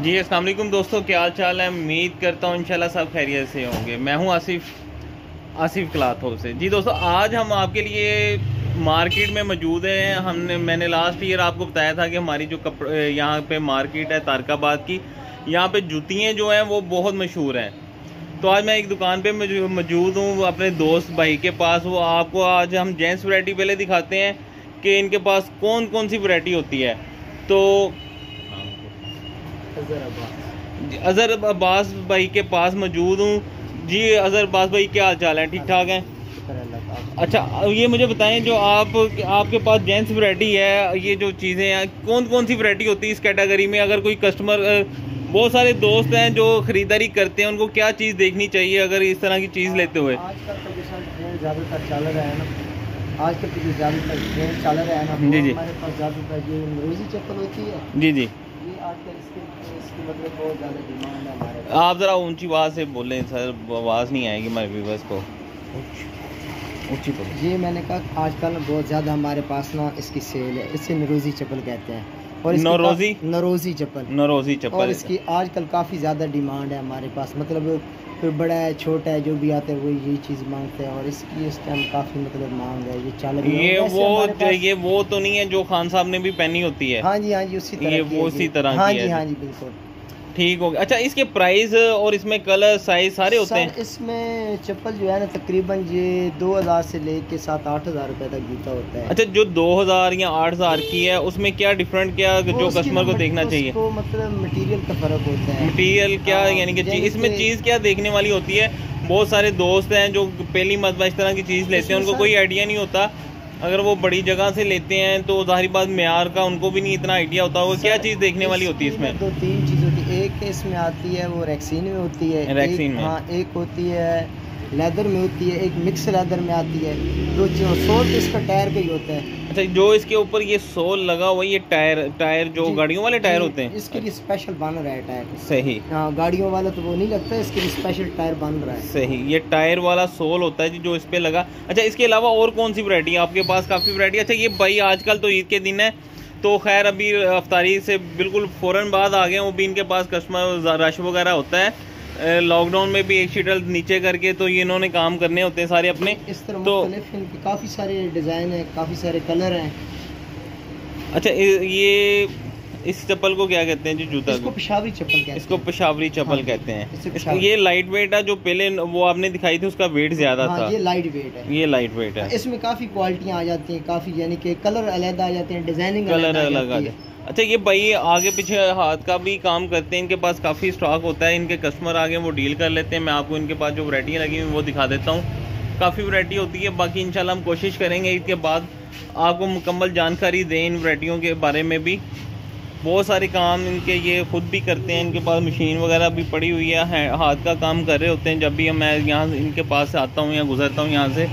जी अस्सलाम वालेकुम दोस्तों, क्या हाल चाल है। उम्मीद करता हूँ इंशाल्लाह सब खैरियत से होंगे। मैं हूँ आसिफ क्लॉथ हाउस से। जी दोस्तों, आज हम आपके लिए मार्केट में मौजूद हैं। मैंने लास्ट ईयर आपको बताया था कि हमारी जो यहाँ पे मार्केट है तारकाबाद की, यहाँ पे जूतियाँ जो हैं वो बहुत मशहूर हैं। तो आज मैं एक दुकान पे मौजूद हूँ अपने दोस्त भाई के पास। वो आपको आज हम जेंट्स वैरायटी पहले दिखाते हैं कि इनके पास कौन कौन सी वैरायटी होती है। तो अजहर अब्बास भाई के पास मौजूद हूँ। जी अजहर अब्बास भाई, क्या हाल चाल है? ठीक ठाक हैं? अच्छा, ये मुझे बताएं, जो आपके पास जेंट्स वैरायटी है, ये जो चीज़ें हैं कौन कौन सी वैरायटी होती है इस कैटेगरी में? अगर कोई कस्टमर, बहुत सारे दोस्त हैं जो ख़रीदारी करते हैं, उनको क्या चीज़ देखनी चाहिए अगर इस तरह की चीज़ लेते हुए? आजकल तो ट्रेंड ज़्यादातर चल रहा है ना, आजकल तो जो ज़्यादातर ट्रेंड चल रहा है ना, जी जी, हमारे पास ज़्यादातर जो नरोजी चप्पल होती है। जी जी, ये आजकल इसकी मतलब बहुत ज़्यादा डिमांड है हमारे पास। आप ज़रा ऊंची आवाज़ से बोलें सर, आवाज़ नहीं आएगी हमारे व्यूअर्स को। ऊंची बोलें। ये मैंने कहा आजकल बहुत ज़्यादा हमारे पास ना इसकी सेल है, इसे नरोजी चप्पल कहते हैं। और नरोजी चप्पल और इसकी आजकल काफ़ी ज़्यादा डिमांड है हमारे पास। मतलब कोई बड़ा है छोटा है जो भी आता है वो यही चीज़ मांगते हैं, और इसकी इस टाइम काफ़ी मतलब मांग है। ये चल रही है। ये वो तो नहीं है जो खान साहब ने भी पहनी होती है? हाँ जी, हाँ जी, उसी तरह ये वो उसी तरह हाँ की जी, है। हाँ जी, बिल्कुल ठीक हो गया। अच्छा, इसके प्राइस और इसमें कलर साइज सारे होते हैं? इसमें चप्पल जो है ना तकरीबन ये 2000 से लेके 7-8 हज़ार रुपए तक जूता होता है। अच्छा, जो 2000 या 8000 की है उसमें क्या डिफरेंट, क्या जो कस्टमर को देखना चाहिए? तो मतलब मटेरियल का फ़र्क होता है। मटेरियल क्या, यानी कि इसमें चीज़ क्या देखने वाली होती है? बहुत सारे दोस्त हैं जो पहली मरतबा इस तरह की चीज़ लेते हैं, उनको कोई आइडिया नहीं होता। अगर वो बड़ी जगह से लेते हैं तो जाहिर बात म्यार का उनको भी नहीं इतना आइडिया होता होगा। क्या चीज़ देखने वाली होती है इसमें? 2-3 चीज़ होती है। एक इसमें आती है वो रैक्सीन में होती है, रैक्सीन में। हाँ, एक होती है लेदर में होती है, एक मिक्स लेदर में आती है। दो चीज़। सोल तो इसका टायर का ही होता है। अच्छा, जो इसके ऊपर ये सोल लगा हुआ है, ये टायर जो गाड़ियों वाले टायर होते हैं, इसके लिए स्पेशल बन रहा है टायर। सही। हाँ, गाड़ियों वाला तो वो नहीं लगता, इसके लिए स्पेशल टायर बन रहा है। सही, ये टायर वाला सोल होता है जी जो इस पे लगा। अच्छा, इसके अलावा और कौन सी वैरायटी है आपके पास? काफ़ी वैरायटी। अच्छा, ये भाई आजकल तो ईद के दिन है तो खैर अभी अफ्तारी से बिल्कुल फ़ौरन बाद आ गए, वो भी इनके पास कस्टमर रश वगैरह होता है। लॉकडाउन में भी एक शीटल नीचे करके तो ये इन्होंने काम करने होते हैं सारे अपने। इस तरह तो इनके काफ़ी सारे डिज़ाइन हैं, काफ़ी सारे कलर हैं। अच्छा, ये इस चप्पल को क्या कहते हैं जी? जूता इसको पेशावरी चप्पल कहते हैं। इसको पेशावरी चप्पल हाँ, कहते हैं। ये लाइट वेट है, जो पहले वो आपने दिखाई थी उसका वेट ज्यादा था। ये लाइट वेट है। ये लाइट वेट है। इसमें काफ़ी क्वालिटियाँ आ जाती हैं, काफ़ी यानी कि कलर अलग आ जाते हैं, डिजाइनिंग कलर अलग आ जाते हैं। अच्छा, ये भाई आगे पीछे हाथ का भी काम करते हैं, इनके पास काफ़ी स्टॉक होता है। इनके कस्टमर आगे वो डील कर लेते हैं। मैं आपको इनके पास जो वैरायटियाँ लगी हुई वो दिखा देता हूँ। काफ़ी वैरायटी होती है। बाकी इंशाल्लाह हम कोशिश करेंगे इसके बाद आपको मुकम्मल जानकारी दें इन वैरायटियों के बारे में भी। बहुत सारे काम इनके ये खुद भी करते हैं, इनके पास मशीन वगैरह भी पड़ी हुई है, हाथ का काम कर रहे होते हैं जब भी मैं यहाँ इनके पास से आता हूँ या गुजरता हूँ यहाँ से।